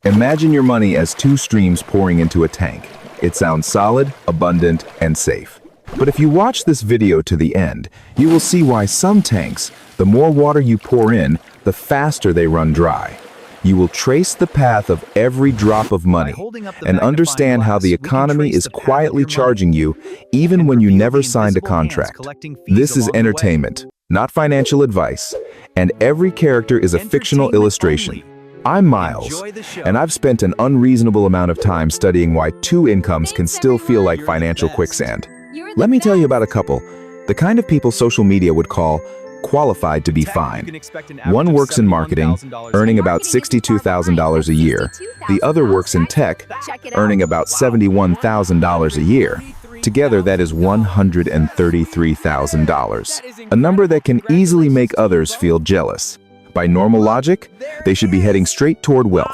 Imagine your money as two streams pouring into a tank. It sounds solid, abundant, and safe. But if you watch this video to the end, you will see why some tanks, the more water you pour in, the faster they run dry. You will trace the path of every drop of money and understand how the economy is quietly charging you even when you never signed a contract. This is entertainment, not financial advice, and every character is a fictional illustration. I'm Miles, and I've spent an unreasonable amount of time studying why two incomes can still feel like financial quicksand. Let me tell you about a couple, the kind of people social media would call qualified to be fine. One works in marketing, earning about $62,000 a year. The other works in tech, earning about $71,000 a year. Together, that is $133,000, a number that can easily make others feel jealous. By normal logic, they should be heading straight toward wealth.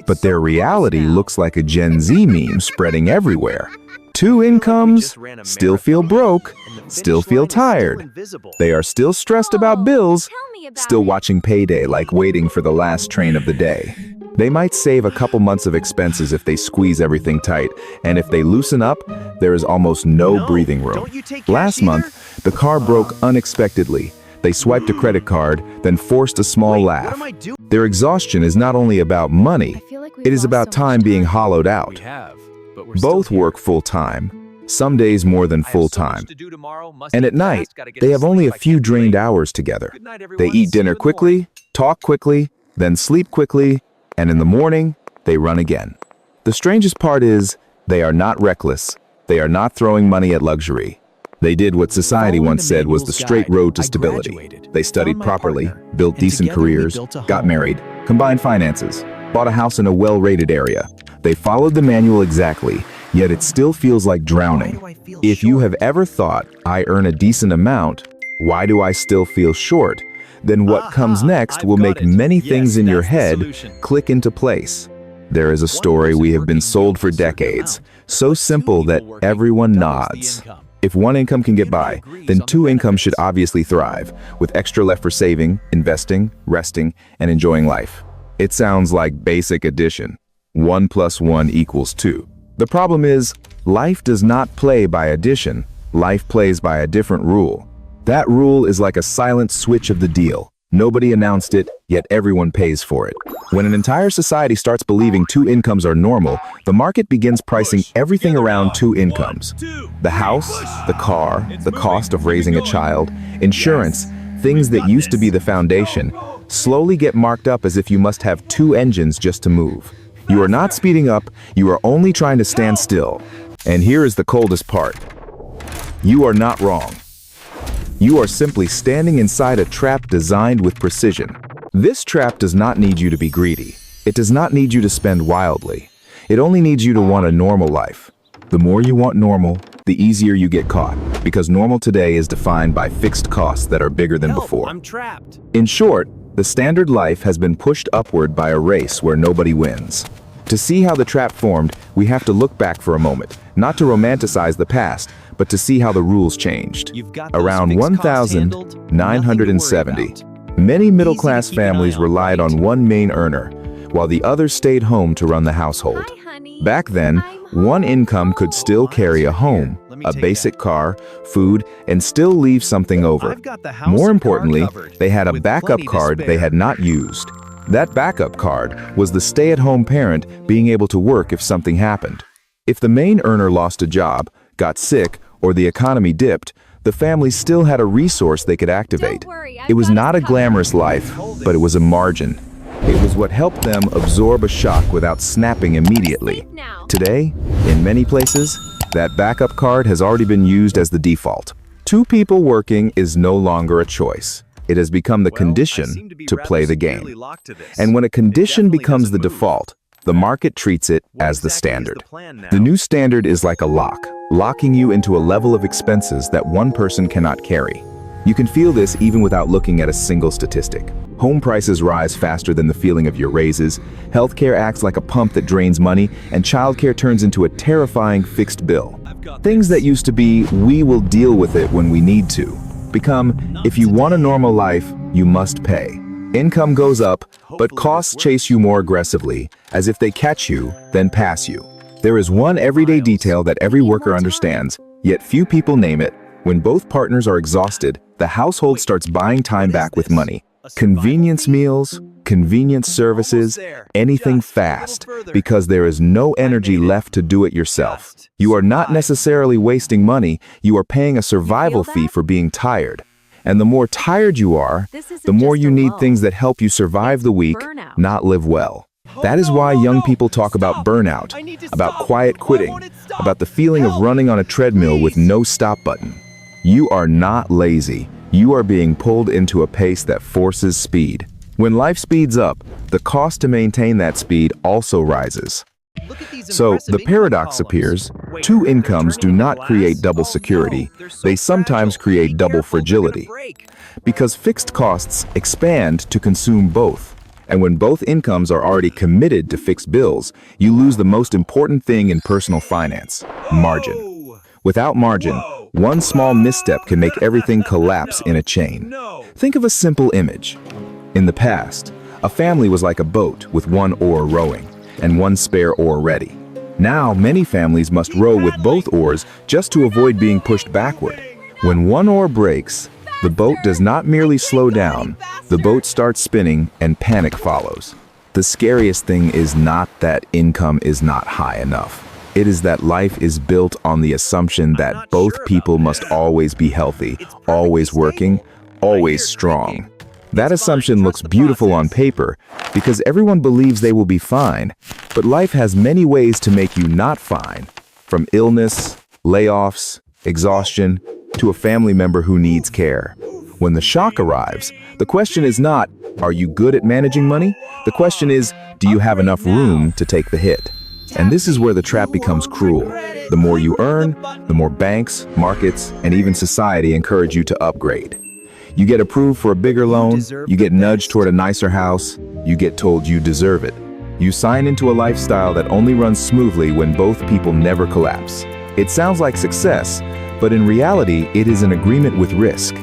But their reality looks like a Gen Z meme spreading everywhere. Two incomes, still feel broke, still feel tired. They are still stressed about bills, still watching payday like waiting for the last train of the day. They might save a couple months of expenses if they squeeze everything tight, and if they loosen up, there is almost no breathing room. Last month, the car broke unexpectedly. They swiped a credit card, then forced a small laugh. Their exhaustion is not only about money, it is about time being hollowed out. Both work full-time, some days more than full-time. And at night, they have only a few drained hours together. They eat dinner quickly, talk quickly, then sleep quickly, and in the morning, they run again. The strangest part is, they are not reckless. They are not throwing money at luxury. They did what society once said was the straight road to stability. They studied properly, built decent careers, got married, combined finances, bought a house in a well-rated area. They followed the manual exactly, yet it still feels like drowning. If you have ever thought, I earn a decent amount, why do I still feel short? Then what comes next will make many things in your head click into place. There is a story we have been sold for decades, so simple that everyone nods. If one income can get by, then two incomes should obviously thrive, with extra left for saving, investing, resting, and enjoying life. It sounds like basic addition. 1 + 1 = 2. The problem is, life does not play by addition. Life plays by a different rule. That rule is like a silent switch of the deal. Nobody announced it, yet everyone pays for it. When an entire society starts believing two incomes are normal, the market begins pricing everything around two incomes. The house, the car, the cost of raising a child, insurance, things that used to be the foundation, slowly get marked up as if you must have two engines just to move. You are not speeding up, you are only trying to stand still. And here is the coldest part. You are not wrong. You are simply standing inside a trap designed with precision. This trap does not need you to be greedy. It does not need you to spend wildly. It only needs you to want a normal life. The more you want normal, the easier you get caught, because normal today is defined by fixed costs that are bigger than before. I'm trapped. In short, the standard life has been pushed upward by a race where nobody wins. To see how the trap formed, we have to look back for a moment, not to romanticize the past, but to see how the rules changed. Around 1970, many middle-class families relied on one main earner, while the other stayed home to run the household. Back then, one income could still carry a home, a basic car, food, and still leave something over. More importantly, they had a backup card they had not used. That backup card was the stay-at-home parent being able to work if something happened. If the main earner lost a job, got sick, or the economy dipped, the family still had a resource they could activate. It was not a glamorous life, but it was a margin. It was what helped them absorb a shock without snapping immediately. Today, in many places, that backup card has already been used as the default. Two people working is no longer a choice. It has become the condition to play the game. And when a condition becomes the default, the market treats it as the standard. The new standard is like a lock, locking you into a level of expenses that one person cannot carry. You can feel this even without looking at a single statistic. Home prices rise faster than the feeling of your raises, healthcare acts like a pump that drains money, and childcare turns into a terrifying fixed bill. Things that used to be, we will deal with it when we need to, become, if you want a normal life, you must pay. Income goes up, but costs chase you more aggressively, as if they catch you, then pass you. There is one everyday detail that every worker understands, yet few people name it. When both partners are exhausted, the household starts buying time back with money. Convenience meals, convenience services, anything fast, because there is no energy left to do it yourself. You are not necessarily wasting money, you are paying a survival fee for being tired. And the more tired you are, the more you need things that help you survive the week, not live well. That is why young people talk about burnout, about quiet quitting, about the feeling of running on a treadmill with no stop button. You are not lazy. You are being pulled into a pace that forces speed. When life speeds up, the cost to maintain that speed also rises. So the paradox appears: two incomes do not create double security, they sometimes create double fragility. Because fixed costs expand to consume both. And when both incomes are already committed to fixed bills, you lose the most important thing in personal finance: margin. Without margin, one small misstep can make everything collapse in a chain. Think of a simple image. In the past, a family was like a boat with one oar rowing and one spare oar ready. Now, many families must row with both oars just to avoid being pushed backward. When one oar breaks, the boat does not merely slow down, the boat starts spinning and panic follows. The scariest thing is not that income is not high enough. It is that life is built on the assumption that both people must always be healthy, always working, always strong. That assumption looks beautiful on paper because everyone believes they will be fine, but life has many ways to make you not fine, from illness, layoffs, exhaustion, to a family member who needs care. When the shock arrives, the question is not, are you good at managing money? The question is, do you have enough room to take the hit? And this is where the trap becomes cruel. The more you earn, the more banks, markets, and even society encourage you to upgrade. You get approved for a bigger loan, you get nudged toward a nicer house, you get told you deserve it. You sign into a lifestyle that only runs smoothly when both people never collapse. It sounds like success, but in reality, it is an agreement with risk.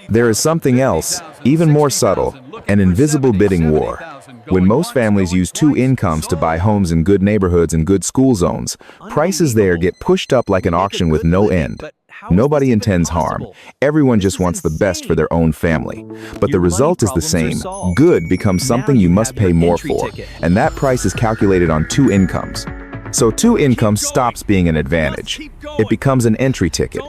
There is something else, even more subtle, an invisible bidding war. When most families use two incomes to buy homes in good neighborhoods and good school zones, prices there get pushed up like an auction with no end. Nobody intends harm. Everyone just wants the best for their own family. But the result is the same. Good becomes something you must pay more for, and that price is calculated on two incomes. So two incomes stops being an advantage. It becomes an entry ticket.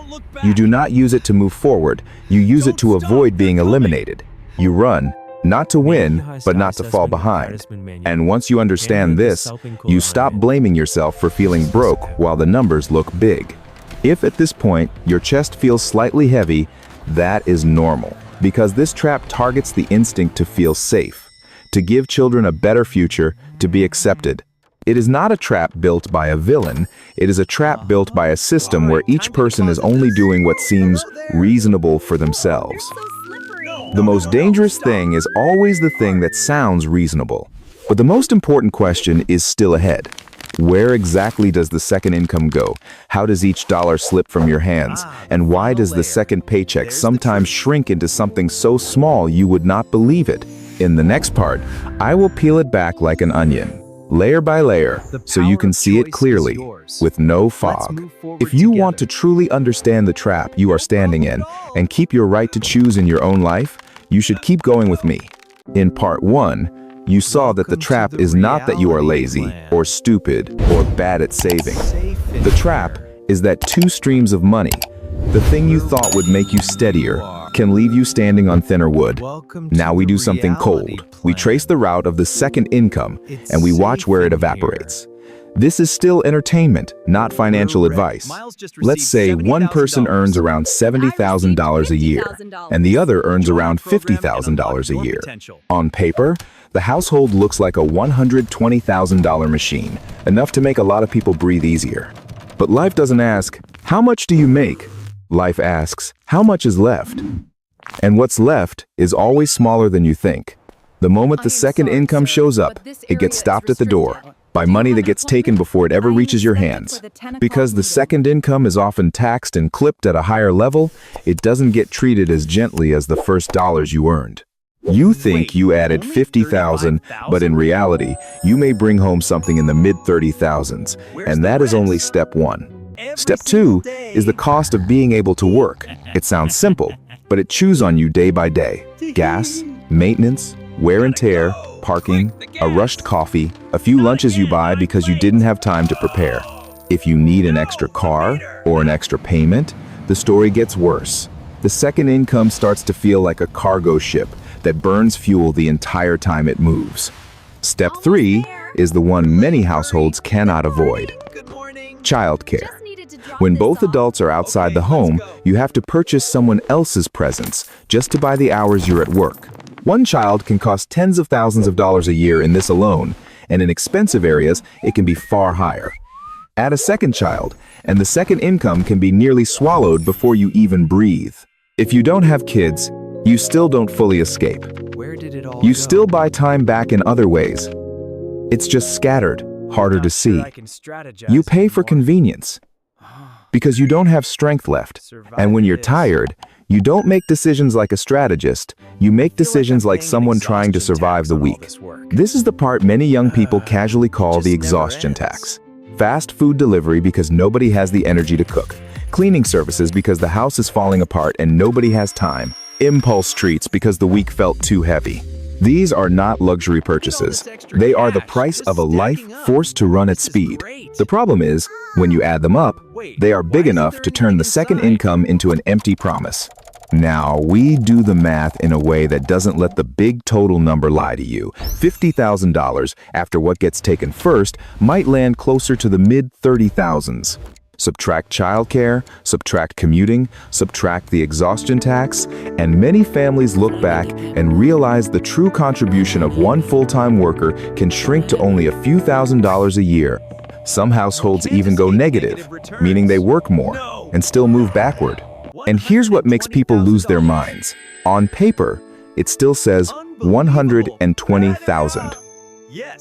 You do not use it to move forward. You use it to avoid being eliminated. You run, not to win, but not to fall behind. And once you understand this, you stop blaming yourself for feeling broke while the numbers look big. If at this point your chest feels slightly heavy, that is normal, because this trap targets the instinct to feel safe, to give children a better future, to be accepted. It is not a trap built by a villain, it is a trap built by a system where each person is only doing what seems reasonable for themselves. The most dangerous thing is always the thing that sounds reasonable. But the most important question is still ahead. Where exactly does the second income go? How does each dollar slip from your hands? And why does the second paycheck sometimes shrink into something so small you would not believe it? In the next part, I will peel it back like an onion, layer by layer, so you can see it clearly, with no fog. If you want to truly understand the trap you are standing in and keep your right to choose in your own life, you should keep going with me. In part 1, you saw that the trap is not that you are lazy or stupid or bad at saving. The trap is that two streams of money, the thing you thought would make you steadier, can leave you standing on thinner wood. Now we do something cold. We trace the route of the second income and we watch where it evaporates. This is still entertainment, not financial advice. Let's say one person earns around $70,000 a year, and the other earns around $50,000 a year. On paper, the household looks like a $120,000 machine, enough to make a lot of people breathe easier. But life doesn't ask, how much do you make? Life asks, how much is left? And what's left is always smaller than you think. The moment the second income shows up, it gets stopped at the door by money that gets taken before it ever reaches your hands. Because the second income is often taxed and clipped at a higher level, it doesn't get treated as gently as the first dollars you earned. You think you added 50,000, but in reality, you may bring home something in the mid-30,000s, and that is only step one. Step two is the cost of being able to work. It sounds simple, but it chews on you day by day. Gas, maintenance, wear and tear, parking, a rushed coffee, a few lunches you buy because you didn't have time to prepare. If you need an extra car or an extra payment, the story gets worse. The second income starts to feel like a cargo ship that burns fuel the entire time it moves. Step three is the one many households cannot avoid. Childcare. When both adults are outside the home, you have to purchase someone else's presence just to buy the hours you're at work. One child can cost tens of thousands of dollars a year in this alone, and in expensive areas, it can be far higher. Add a second child, and the second income can be nearly swallowed before you even breathe. If you don't have kids, you still don't fully escape. You still buy time back in other ways. It's just scattered, harder to see. You pay for convenience because you don't have strength left. And when you're tired, you don't make decisions like a strategist. You make decisions like someone trying to survive the week. This is the part many young people casually call the exhaustion tax. Fast food delivery because nobody has the energy to cook. Cleaning services because the house is falling apart and nobody has time. Impulse treats because the week felt too heavy. These are not luxury purchases. They are the price of a life forced to run at speed. The problem is, when you add them up, they are big enough to turn the second income into an empty promise. Now, we do the math in a way that doesn't let the big total number lie to you. $50,000 after what gets taken first might land closer to the mid-30,000s. Subtract childcare, subtract commuting, subtract the exhaustion tax, and many families look back and realize the true contribution of one full-time worker can shrink to only a few $1,000s a year. Some households even go negative, meaning they work more and still move backward. And here's what makes people lose their minds. On paper, it still says 120,000.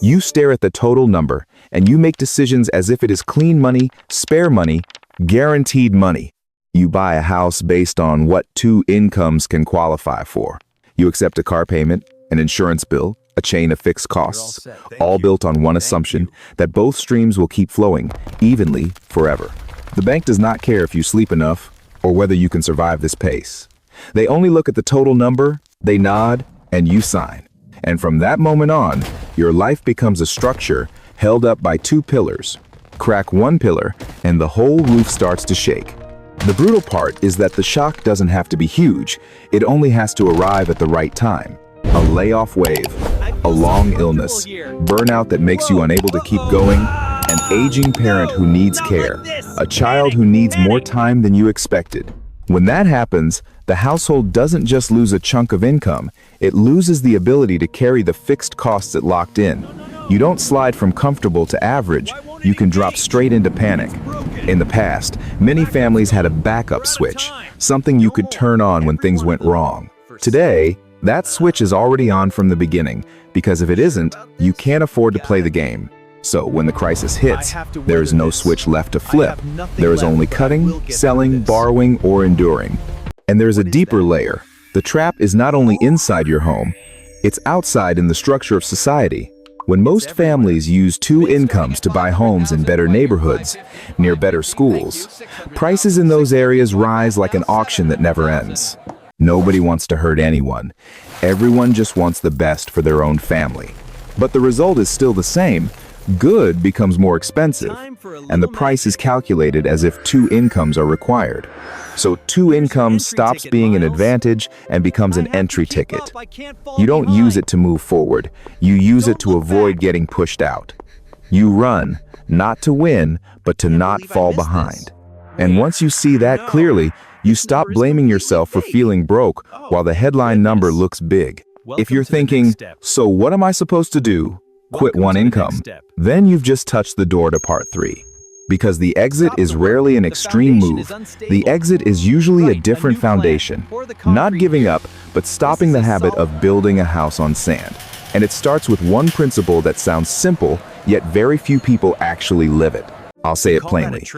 You stare at the total number and you make decisions as if it is clean money, spare money, guaranteed money. You buy a house based on what two incomes can qualify for. You accept a car payment, an insurance bill, a chain of fixed costs, all built on one assumption that both streams will keep flowing evenly forever. The bank does not care if you sleep enough or whether you can survive this pace. They only look at the total number, they nod, and you sign. And from that moment on, your life becomes a structure held up by two pillars. Crack one pillar, and the whole roof starts to shake. The brutal part is that the shock doesn't have to be huge. It only has to arrive at the right time. A layoff wave, a long illness, burnout that makes you unable to keep going, an aging parent who needs care, a child who needs more time than you expected. When that happens, the household doesn't just lose a chunk of income, it loses the ability to carry the fixed costs it locked in. You don't slide from comfortable to average, you can drop straight into panic. In the past, many families had a backup switch, something you could turn on when things went wrong. Today, that switch is already on from the beginning, because if it isn't, you can't afford to play the game. So when the crisis hits, there is no switch left to flip. There is only cutting, selling, borrowing, or enduring. And there's a deeper layer. The trap is not only inside your home, it's outside in the structure of society. When most families use two incomes to buy homes in better neighborhoods, near better schools, prices in those areas rise like an auction that never ends. Nobody wants to hurt anyone. Everyone just wants the best for their own family. But the result is still the same. Good becomes more expensive, and the price is calculated as if two incomes are required. So two incomes stops being an advantage and becomes an entry ticket. You don't use it to move forward. You use it to avoid getting pushed out. You run, not to win, but to not fall behind. And once you see that clearly, you stop blaming yourself for feeling broke while the headline number looks big. If you're thinking, so what am I supposed to do? Quit one income, then you've just touched the door to part 3. Because the exit is rarely an extreme move. The exit is usually a different foundation. Not giving up, but stopping the habit of building a house on sand. And it starts with one principle that sounds simple, yet very few people actually live it. I'll say it plainly.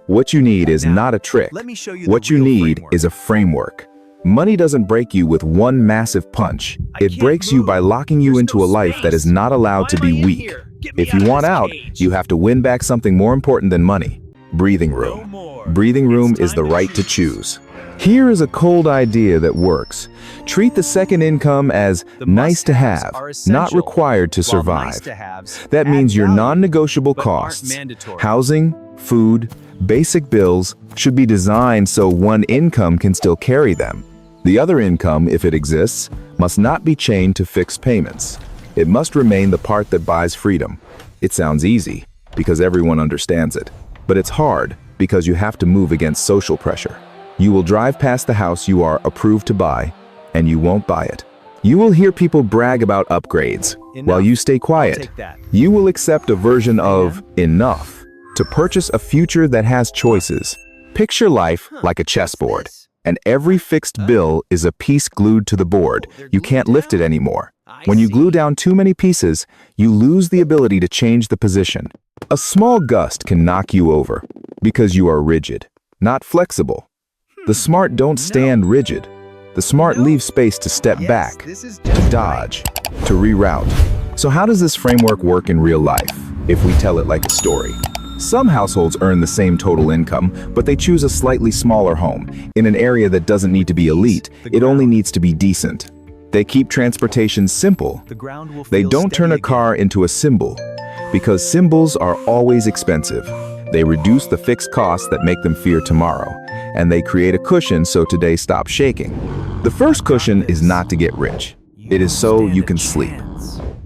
What you need is not a trick. What you need is a framework. Money doesn't break you with one massive punch. It breaks you by locking you into a life that is not allowed to be weak. If you want out, you have to win back something more important than money: breathing room. Breathing room is the right to choose. Here is a cold idea that works. Treat the second income as nice to have, not required to survive. That means your non-negotiable costs, housing, food, basic bills, should be designed so one income can still carry them. The other income, if it exists, must not be chained to fixed payments. It must remain the part that buys freedom. It sounds easy, because everyone understands it. But it's hard, because you have to move against social pressure. You will drive past the house you are approved to buy, and you won't buy it. You will hear people brag about upgrades, while you stay quiet. You will accept a version of enough to purchase a future that has choices. Picture life like a chessboard, and every fixed bill is a piece glued to the board. You can't lift it anymore. When you glue down too many pieces, you lose the ability to change the position. A small gust can knock you over, because you are rigid, not flexible. The smart don't stand rigid. The smart leave space to step back, to dodge, to reroute. So how does this framework work in real life, if we tell it like a story? Some households earn the same total income, but they choose a slightly smaller home, in an area that doesn't need to be elite, it only needs to be decent. They keep transportation simple. They don't turn a car into a symbol, because symbols are always expensive. They reduce the fixed costs that make them fear tomorrow, and they create a cushion so today stops shaking. The first cushion is not to get rich. It is so you can sleep.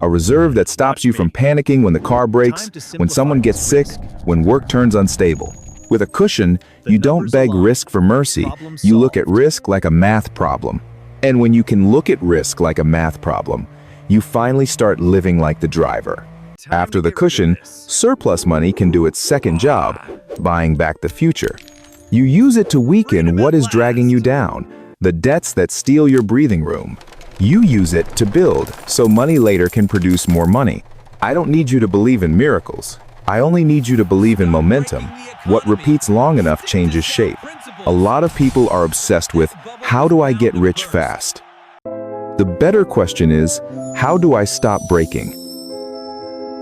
A reserve that stops you from panicking when the car breaks, when someone gets sick, when work turns unstable. With a cushion, you don't beg risk for mercy, you look at risk like a math problem. And when you can look at risk like a math problem, you finally start living like the driver. After the cushion, surplus money can do its second job, buying back the future. You use it to weaken what is dragging you down, the debts that steal your breathing room. You use it to build, so money later can produce more money. I don't need you to believe in miracles. I only need you to believe in momentum. What repeats long enough changes shape. A lot of people are obsessed with, how do I get rich fast? The better question is, how do I stop breaking?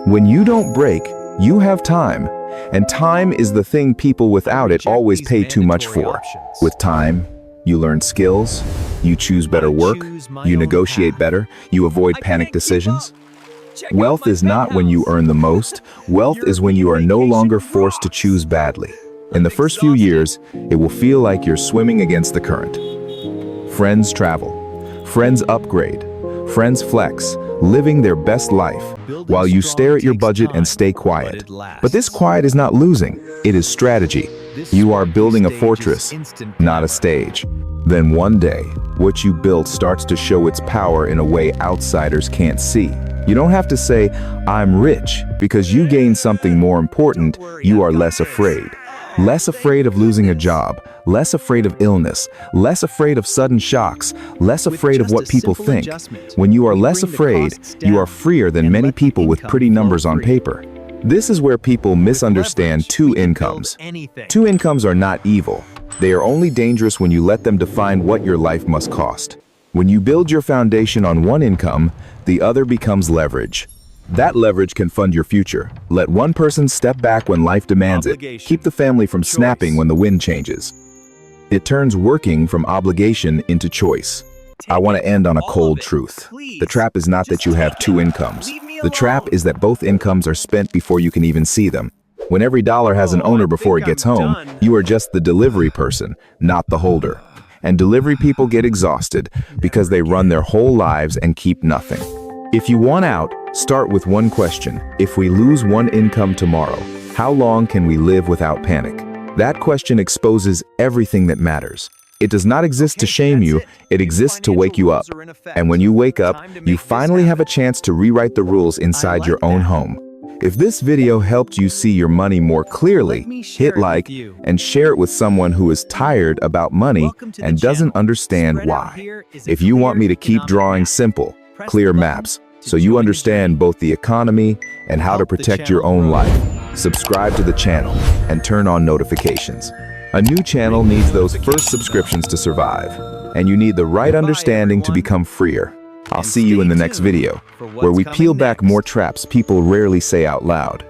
When you don't break, you have time. And time is the thing people without it always pay too much for. With time, you learn skills, you choose better work, you negotiate better, you avoid panic decisions. Wealth is not when you earn the most. Wealth is when you are no longer forced to choose badly. In the first few years, it will feel like you're swimming against the current. Friends travel, friends upgrade, friends flex, living their best life, while you stare at your budget and stay quiet. But this quiet is not losing, it is strategy. You are building a fortress, not a stage. Then one day, what you built starts to show its power in a way outsiders can't see. You don't have to say, I'm rich, because you gain something more important. You are less afraid. Less afraid of losing a job, less afraid of illness, less afraid of sudden shocks, less afraid of what people think. When you are less afraid, you are freer than many people with pretty numbers on paper. This is where people misunderstand two incomes. Two incomes are not evil. They are only dangerous when you let them define what your life must cost. When you build your foundation on one income, the other becomes leverage. That leverage can fund your future. Let one person step back when life demands it. Keep the family from snapping when the wind changes. It turns working from obligation into choice. I want to end on a cold truth. The trap is not that you have two incomes. The trap is that both incomes are spent before you can even see them. When every dollar has an owner before it gets home, you are just the delivery person, not the holder. And delivery people get exhausted because they run their whole lives and keep nothing. If you want out, start with one question. If we lose one income tomorrow, how long can we live without panic? That question exposes everything that matters. It does not exist to shame you, it exists to wake you up. And when you wake up, you finally have a chance to rewrite the rules inside your own home. If this video helped you see your money more clearly, hit like and share it with someone who is tired about money and doesn't understand why. If you want me to keep drawing simple, clear maps, so you understand both the economy and how to protect your own life, subscribe to the channel and turn on notifications. A new channel needs those first subscriptions to survive. and you need the right understanding to become freer. I'll see you in the next video, where we peel back more traps people rarely say out loud.